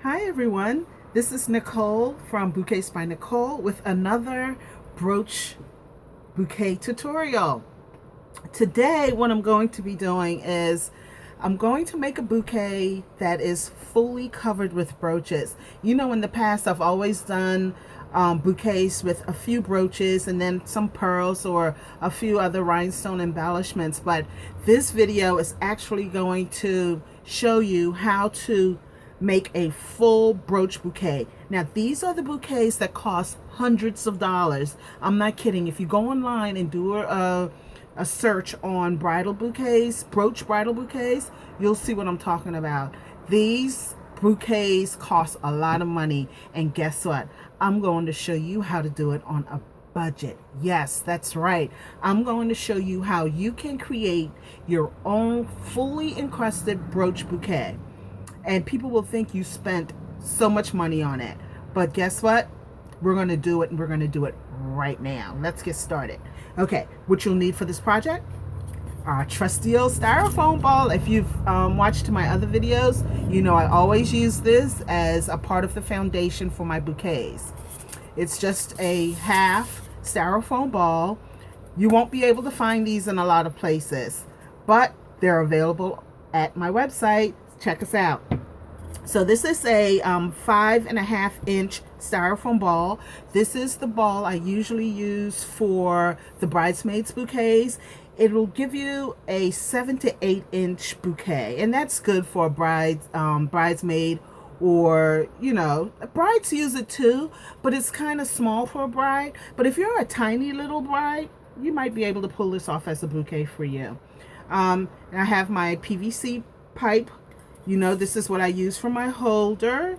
Hi everyone, this is Nicole from Bouquets by Nicole with another brooch bouquet tutorial. Today what I'm going to be doing is I'm going to make a bouquet that is fully covered with brooches. You know, in the past I've always done bouquets with a few brooches and then some pearls or a few other rhinestone embellishments, but this video is actually going to show you how to make a full brooch bouquet. Now these are the bouquets that cost hundreds of dollars. I'm not kidding. If you go online and do a search on bridal bouquets, brooch bridal bouquets, you'll see what I'm talking about. These bouquets cost a lot of money, and guess what? I'm going to show you how to do it on a budget. Yes, that's right. I'm going to show you how you can create your own fully encrusted brooch bouquet. And people will think you spent so much money on it. But guess what? We're going to do it, and we're going to do it right now. Let's get started. Okay, what you'll need for this project? Our trusty old styrofoam ball. If you've watched my other videos, you know I always use this as a part of the foundation for my bouquets. It's just a half styrofoam ball. You won't be able to find these in a lot of places, but they're available at my website. Check us out. So this is a 5.5 inch styrofoam ball. This is the ball I usually use for the bridesmaids bouquets. It will give you a 7 to 8 inch bouquet, and that's good for a bridesmaid, or you know, brides use it too, but it's kind of small for a bride. But if you're a tiny little bride, you might be able to pull this off as a bouquet for you. And I have my PVC pipe. You know, this is what I use for my holder.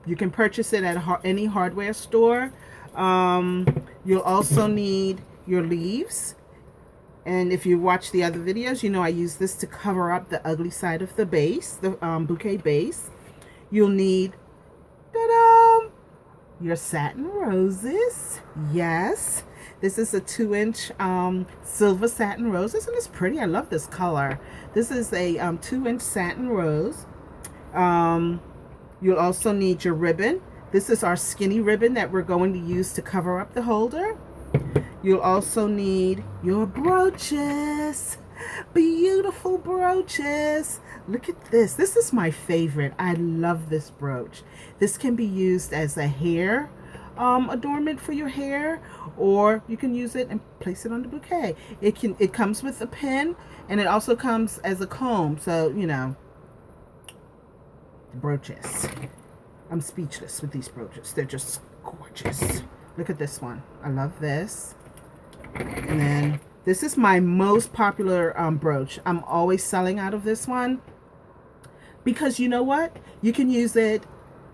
You can purchase it at any hardware store. You'll also need your leaves. And if you watch the other videos, you know I use this to cover up the ugly side of the base, the bouquet base. You'll need, ta-da, your satin roses. Yes. This is a 2-inch silver satin rose. Isn't this pretty? I love this color. This is a 2-inch satin rose. You'll also need your ribbon. This is our skinny ribbon that we're going to use to cover up the holder. You'll also need your brooches. Beautiful brooches. Look at this. This is my favorite. I love this brooch. This can be used as a hair adornment for your hair, or you can use it and place it on the bouquet. It comes with a pin, and it also comes as a comb. So you know, the brooches. I'm speechless with these brooches. They're just gorgeous. Look at this one. I love this. And then this is my most popular brooch. I'm always selling out of this one because you know what? You can use it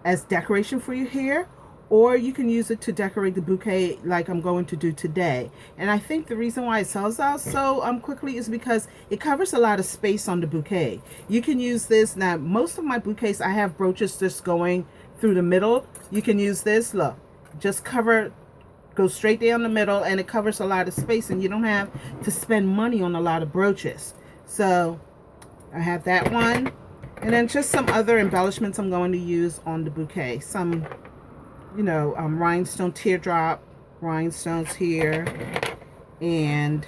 as decoration for your hair, or you can use it to decorate the bouquet like I'm going to do today. And I think the reason why it sells out so quickly is because it covers a lot of space on the bouquet. You can use this. Now, most of my bouquets, I have brooches just going through the middle. You can use this. Look, just go straight down the middle, and it covers a lot of space, and you don't have to spend money on a lot of brooches. So I have that one. And then just some other embellishments I'm going to use on the bouquet. Some, you know, rhinestone teardrop rhinestones here, and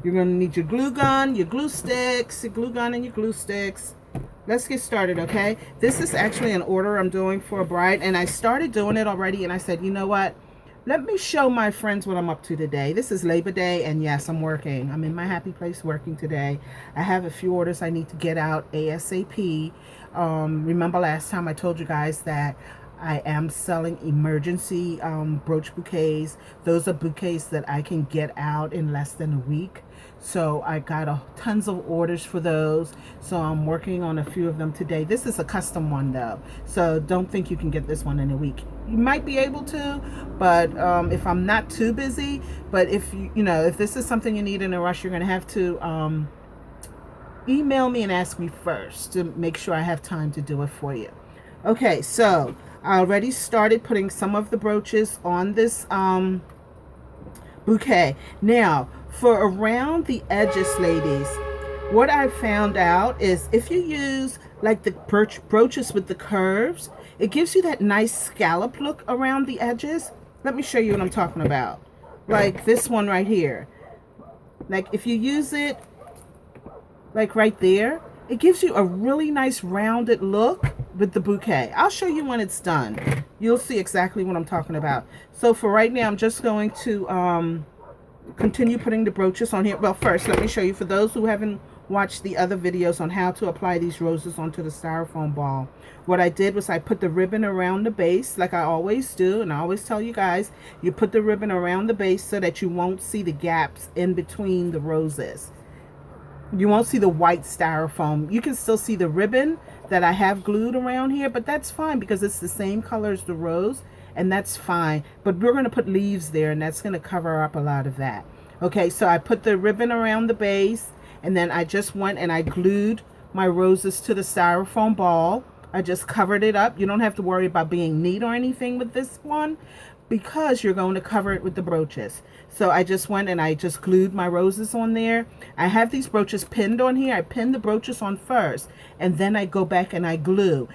you're going to need your glue gun, your glue sticks, your glue gun and your glue sticks. Let's get started, okay? This is actually an order I'm doing for a bride, and I started doing it already, and I said, you know what? Let me show my friends what I'm up to today. This is Labor Day, and yes, I'm working. I'm in my happy place working today. I have a few orders I need to get out ASAP. Remember last time I told you guys that I am selling emergency brooch bouquets. Those are bouquets that I can get out in less than a week. So I got tons of orders for those. So I'm working on a few of them today. This is a custom one though. So don't think you can get this one in a week. You might be able to, but if I'm not too busy, but if you know, if this is something you need in a rush, you're going to have to email me and ask me first to make sure I have time to do it for you. Okay, so I already started putting some of the brooches on this bouquet. Now, for around the edges, ladies, what I found out is if you use like the brooches with the curves, it gives you that nice scallop look around the edges. Let me show you what I'm talking about. Like this one right here. Like if you use it like right there, it gives you a really nice rounded look with the bouquet. I'll show you when it's done. You'll see exactly what I'm talking about. So for right now, I'm just going to continue putting the brooches on here. Well, first, let me show you, for those who haven't watched the other videos on how to apply these roses onto the styrofoam ball. What I did was I put the ribbon around the base like I always do, and I always tell you guys, you put the ribbon around the base so that you won't see the gaps in between the roses. You won't see the white styrofoam. You can still see the ribbon that I have glued around here, but that's fine because it's the same color as the rose, and that's fine. But we're going to put leaves there, and that's going to cover up a lot of that. Okay, so I put the ribbon around the base, and then I just went and I glued my roses to the styrofoam ball. I just covered it up. You don't have to worry about being neat or anything with this one, because you're going to cover it with the brooches. So I just went and I just glued my roses on there. I have these brooches pinned on here. I pin the brooches on first, and then I go back and I glue.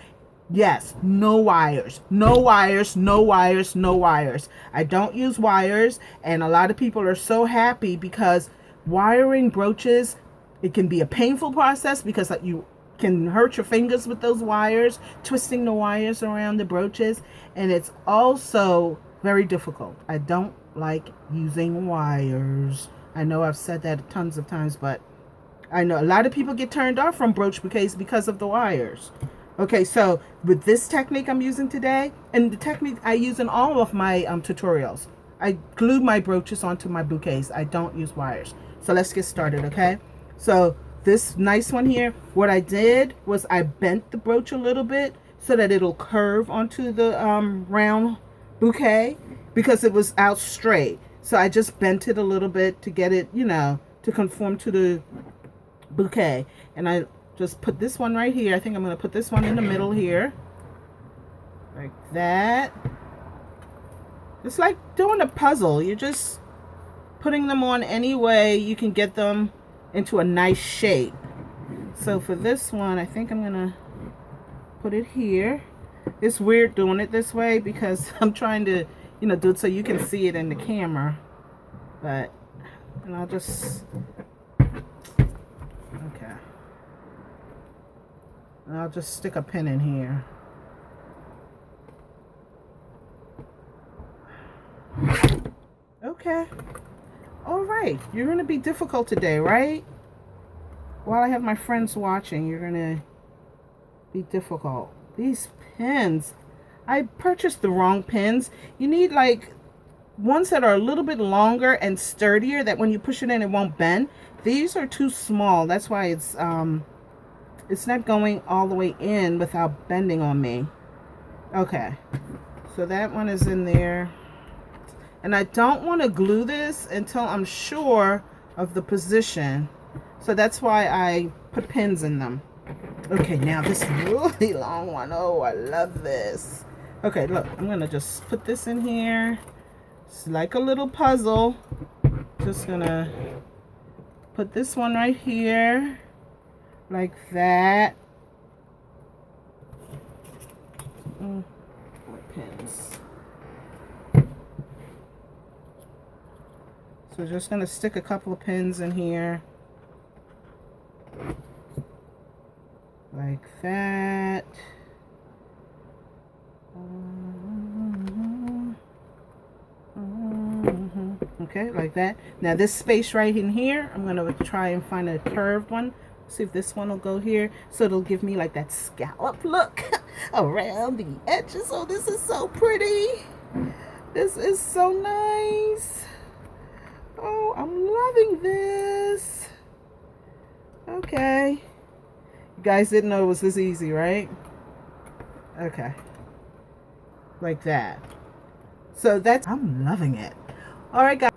Yes, no wires, no wires, no wires, no wires. I don't use wires, and a lot of people are so happy because wiring brooches, it can be a painful process because you can hurt your fingers with those wires, twisting the wires around the brooches, and it's also very difficult. I don't like using wires. I know I've said that tons of times, but I know a lot of people get turned off from brooch bouquets because of the wires. Okay, so with this technique I'm using today, and the technique I use in all of my tutorials, I glue my brooches onto my bouquets. I don't use wires. So let's get started, okay? So this nice one here, what I did was I bent the brooch a little bit so that it'll curve onto the round bouquet because it was out straight. So I just bent it a little bit to get it, you know, to conform to the bouquet. And I just put this one right here. I think I'm going to put this one in the middle here. Like that. It's like doing a puzzle. You're just putting them on any way you can get them into a nice shape. So for this one, I think I'm going to put it here. It's weird doing it this way because I'm trying to, you know, do it so you can see it in the camera. But, and I'll just, okay. And I'll just stick a pin in here. Okay. All right. You're going to be difficult today, right? While I have my friends watching, you're going to be difficult. These pins, I purchased the wrong pins. You need like ones that are a little bit longer and sturdier, that when you push it in, it won't bend. These are too small. That's why it's not going all the way in without bending on me. Okay, so that one is in there. And I don't want to glue this until I'm sure of the position. So that's why I put pins in them. Okay, now this really long one. Oh, I love this. Okay, look, I'm going to just put this in here. It's like a little puzzle. Just going to put this one right here. Like that. More pins. So just going to stick a couple of pins in here. Like that. Okay, like that. Now this space right in here, I'm going to try and find a curved one. See if this one will go here. So it'll give me like that scallop look around the edges. Oh, this is so pretty. This is so nice. Oh, I'm loving this. Okay. You guys didn't know it was this easy, right? Okay. Like that. So that's, I'm loving it. All right, guys.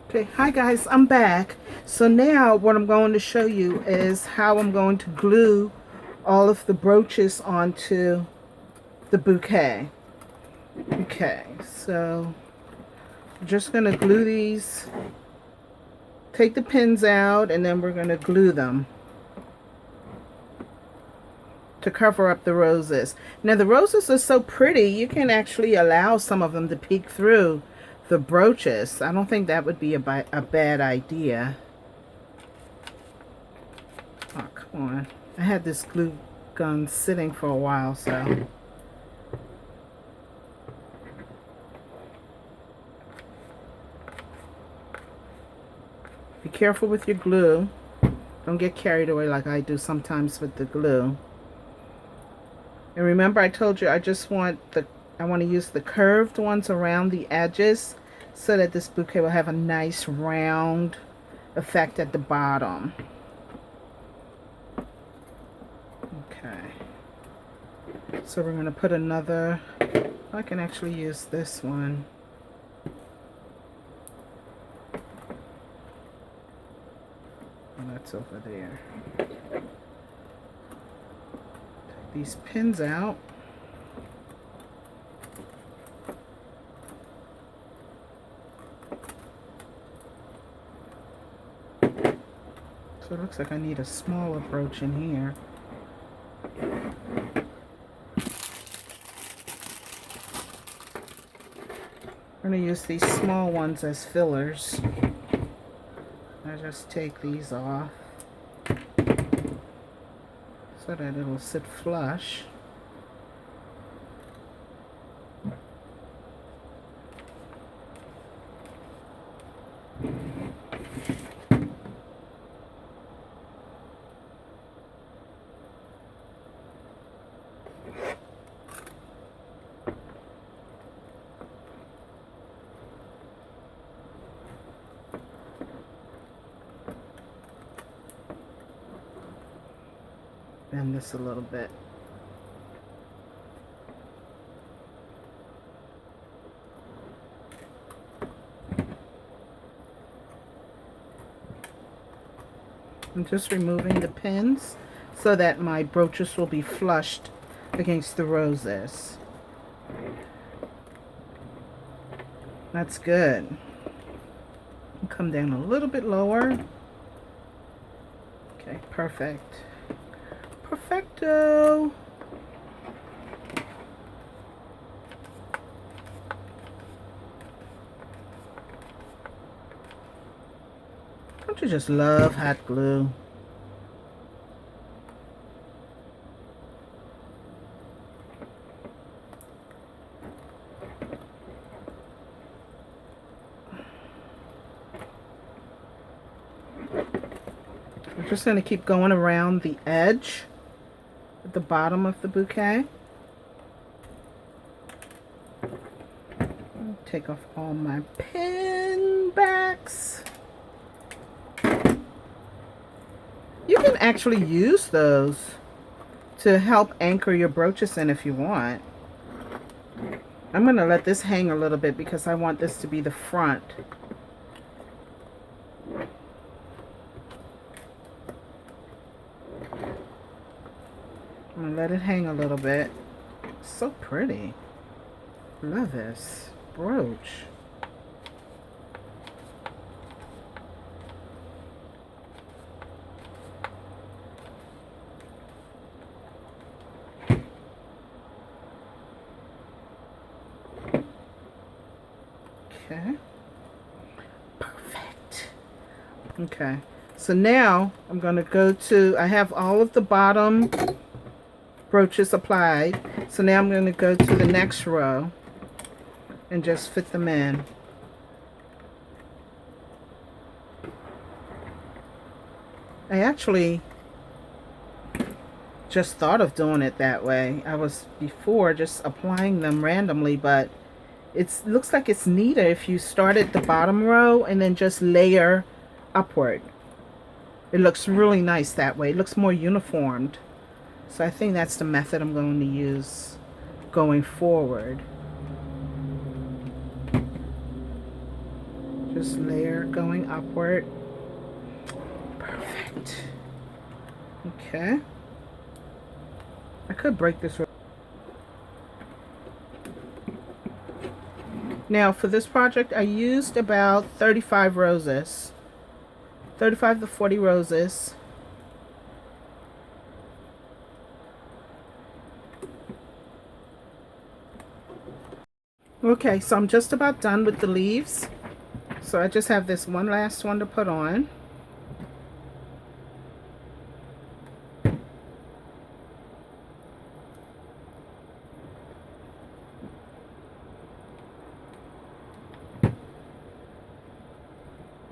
Okay, hi guys, I'm back. So now what I'm going to show you is how I'm going to glue all of the brooches onto the bouquet. Okay, so I'm just going to glue these take the pins out, and then we're going to glue them to cover up the roses. Now the roses are so pretty, you can actually allow some of them to peek through the brooches. I don't think that would be a bad idea. Oh, come on. I had this glue gun sitting for a while, so. Be careful with your glue. Don't get carried away like I do sometimes with the glue. And remember, I told you I want to use the curved ones around the edges so that this bouquet will have a nice round effect at the bottom. Okay. So we're going to put another, I can actually use this one. Oh, that's over there. These pins out. So it looks like I need a smaller brooch in here. I'm going to use these small ones as fillers. I just take these off so that it'll sit flush. Bend this a little bit. I'm just removing the pins so that my brooches will be flushed against the roses. That's good. Come down a little bit lower. Okay, perfect. Perfecto. Don't you just love hot glue? We're just going to keep going around the edge at the bottom of the bouquet. I'll take off all my pin backs. You can actually use those to help anchor your brooches in if you want. I'm going to let this hang a little bit because I want this to be the front. I'm going to let it hang a little bit. So pretty. Love this brooch. Okay. Perfect. Okay. So now I'm going to go to, I have all of the bottom brooches applied. So now I'm going to go to the next row and just fit them in. I actually just thought of doing it that way. I was before just applying them randomly, but it looks like it's neater if you start at the bottom row and then just layer upward. It looks really nice that way. It looks more uniformed. So I think that's the method I'm going to use going forward. Just layer going upward. Perfect. Okay. I could break this. Now for this project I used about 35 roses. 35 to 40 roses. Okay, so I'm just about done with the leaves. So I just have this one last one to put on.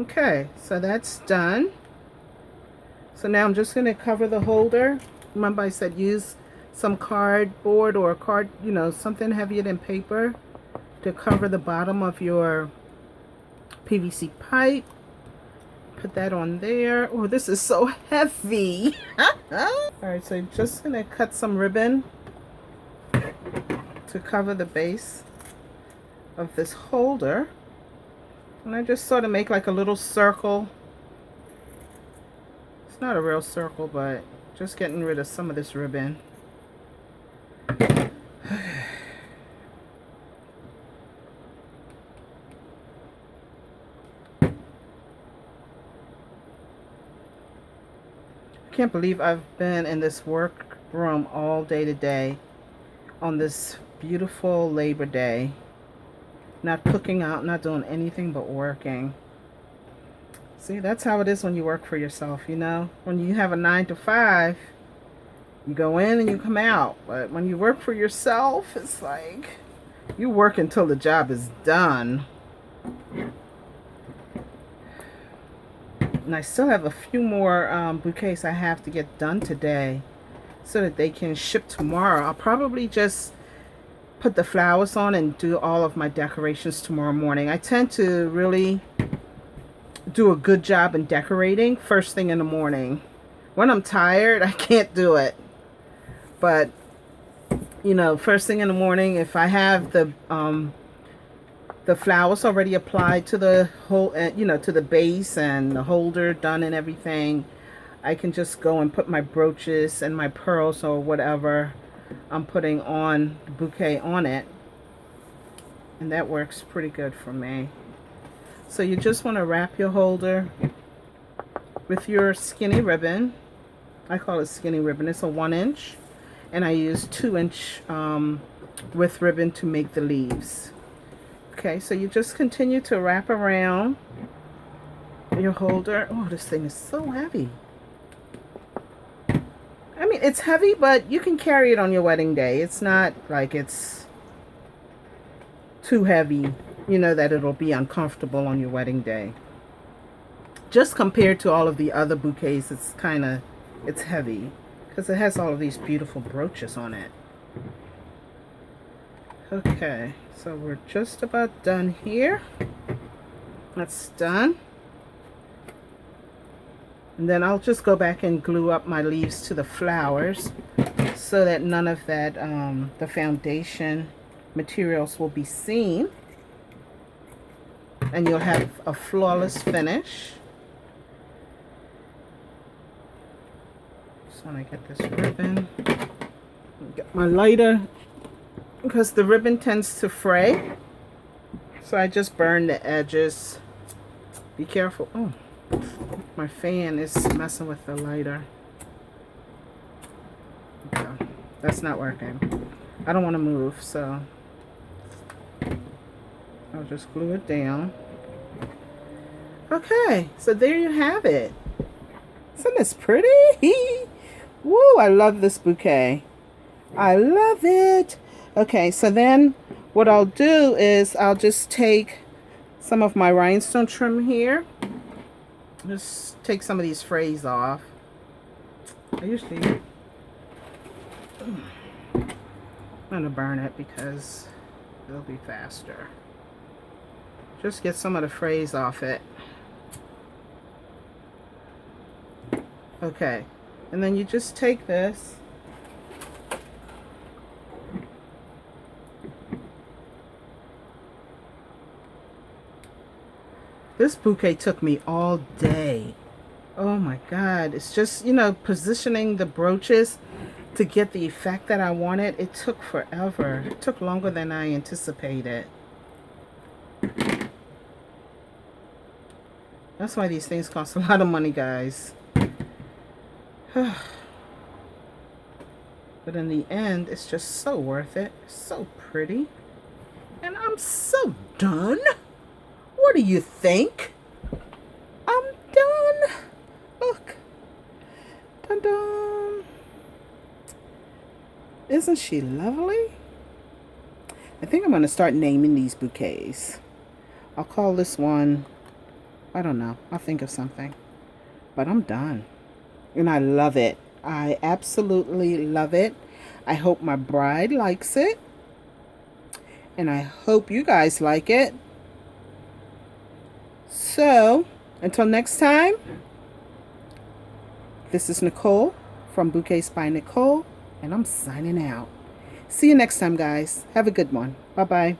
Okay, so that's done. So now I'm just going to cover the holder. Remember I said use some cardboard or something heavier than paper to cover the bottom of your PVC pipe. Put that on there. Oh, this is so heavy. Alright, so I'm just going to cut some ribbon to cover the base of this holder. And I just sort of make like a little circle. It's not a real circle, but just getting rid of some of this ribbon. I can't believe I've been in this workroom all day today on this beautiful Labor Day. Not cooking out, not doing anything but working. See, that's how it is when you work for yourself, you know? When you have a 9 to 5, you go in and you come out. But when you work for yourself, it's like you work until the job is done. And I still have a few more bouquets I have to get done today so that they can ship tomorrow. I'll probably just put the flowers on and do all of my decorations tomorrow morning. I tend to really do a good job in decorating first thing in the morning. When I'm tired, I can't do it. But, you know, first thing in the morning, if I have the flowers already applied to the whole, to the base and the holder done and everything, I can just go and put my brooches and my pearls or whatever I'm putting on the bouquet on it, and that works pretty good for me. So you just want to wrap your holder with your skinny ribbon. I call it skinny ribbon. It's a 1-inch, and I use 2-inch width ribbon to make the leaves. Okay, so you just continue to wrap around your holder. Oh, this thing is so heavy. I mean, it's heavy, but you can carry it on your wedding day. It's not like it's too heavy, you know, that it'll be uncomfortable on your wedding day. Just compared to all of the other bouquets, it's heavy because it has all of these beautiful brooches on it. Okay, so we're just about done here. That's done. And then I'll just go back and glue up my leaves to the flowers so that none of that, the foundation materials will be seen. And you'll have a flawless finish. Just want to get this ribbon. Get my lighter because the ribbon tends to fray. So I just burn the edges. Be careful. Oh. My fan is messing with the lighter. Okay, that's not working. I don't want to move, so I'll just glue it down. Okay, so there you have it. Isn't this pretty? Woo, I love this bouquet. I love it. Okay, so then what I'll do is I'll just take some of my rhinestone trim here. Just take some of these frays off. I usually I'm gonna burn it because it'll be faster. Just get some of the frays off it. Okay, and then you just take this This bouquet took me all day. Oh my God. It's just, you know, positioning the brooches to get the effect that I wanted. It took forever. It took longer than I anticipated. That's why these things cost a lot of money, guys. But in the end, it's just so worth it. So pretty. And I'm so done. What do you think? I'm done. Look. Dun dun. Isn't she lovely? I think I'm going to start naming these bouquets. I'll call this one, I don't know. I'll think of something. But I'm done. And I love it. I absolutely love it. I hope my bride likes it. And I hope you guys like it. So, until next time, this is Nicole from Bouquets by Nicole, and I'm signing out. See you next time, guys. Have a good one. Bye-bye.